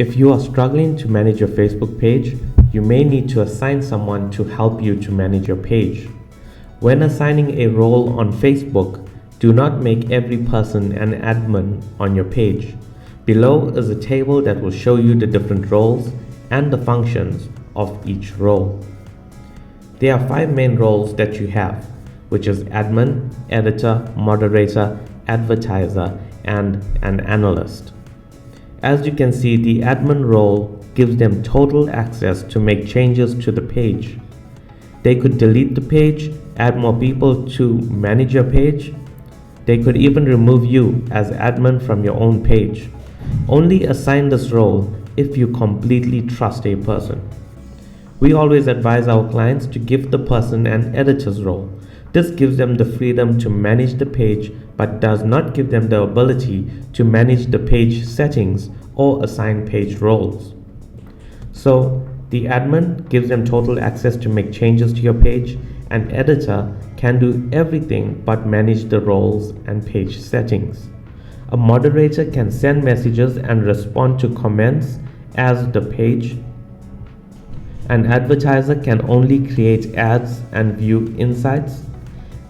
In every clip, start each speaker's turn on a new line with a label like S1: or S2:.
S1: If you are struggling to manage your Facebook page, you may need to assign someone to help you to manage your page. When assigning a role on Facebook, do not make every person an admin on your page. Below is a table that will show you the different roles and the functions of each role. There are 5 main roles that you have, which is admin, editor, moderator, advertiser, and an analyst. As you can see, the admin role gives them total access to make changes to the page. They could delete the page, add more people to manage your page. They could even remove you as admin from your own page. Only assign this role if you completely trust a person. We always advise our clients to give the person an editor's role. This gives them the freedom to manage the page but does not give them the ability to manage the page settings or assign page roles. So the admin gives them total access to make changes to your page. An editor can do everything but manage the roles and page settings. A moderator can send messages and respond to comments as the page. An advertiser can only create ads and view insights.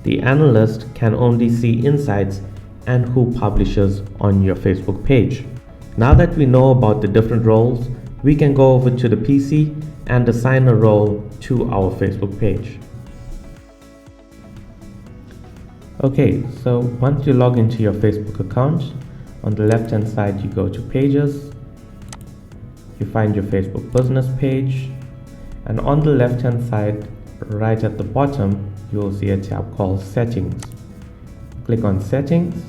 S1: The analyst can only see insights and who publishes on your Facebook page. Now that we know about the different roles, we can go over to the PC and assign a role to our Facebook page. Okay, so once you log into your Facebook account, on the left hand side you go to Pages, you find your Facebook business page, and on the left hand side, right at the bottom, you will see a tab called Settings. Click on Settings,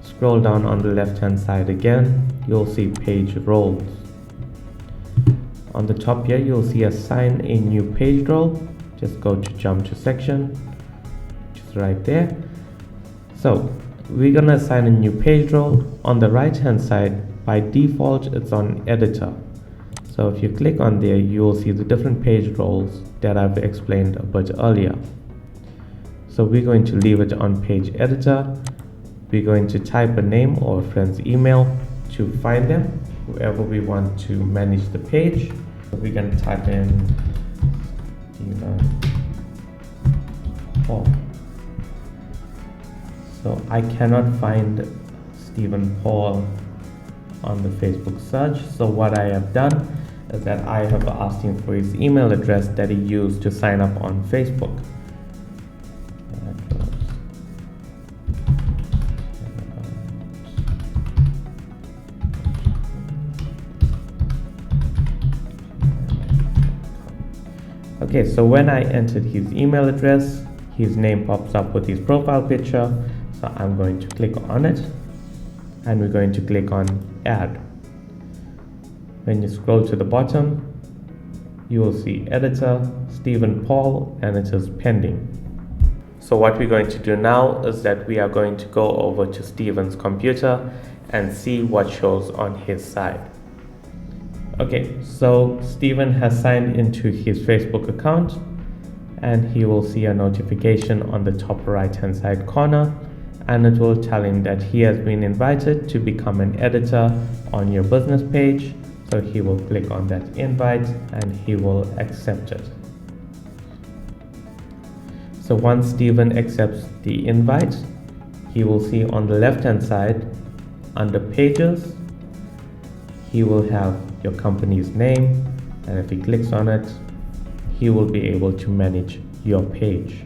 S1: scroll down on the left hand side again, you'll see Page Roles. On the top here, you'll see Assign a new page role. Just go to Jump to Section, which is right there. So we're gonna assign a new page role. On the right hand side, by default, it's on Editor. So if you click on there, you will see the different page roles that I've explained a bit earlier. So we're going to leave it on Page Editor. We're going to type a name or a friend's email to find them, whoever we want to manage the page. So we're going to type in Stephen Paul. So I cannot find Stephen Paul on the Facebook search. So what I have done is that I have asked him for his email address that he used to sign up on Facebook. Okay, so when I entered his email address, his name pops up with his profile picture. So I'm going to click on it and we're going to click on Add. When you scroll to the bottom, you will see Editor, Stephen Paul, and it is pending. So what we're going to do now is that we are going to go over to Stephen's computer and see what shows on his side. Okay, so Stephen has signed into his Facebook account and he will see a notification on the top right hand side corner, and it will tell him that he has been invited to become an editor on your business page. So he will click on that invite and he will accept it. So once Stephen accepts the invite, he will see on the left hand side under Pages, he will have your company's name, and if he clicks on it, he will be able to manage your page.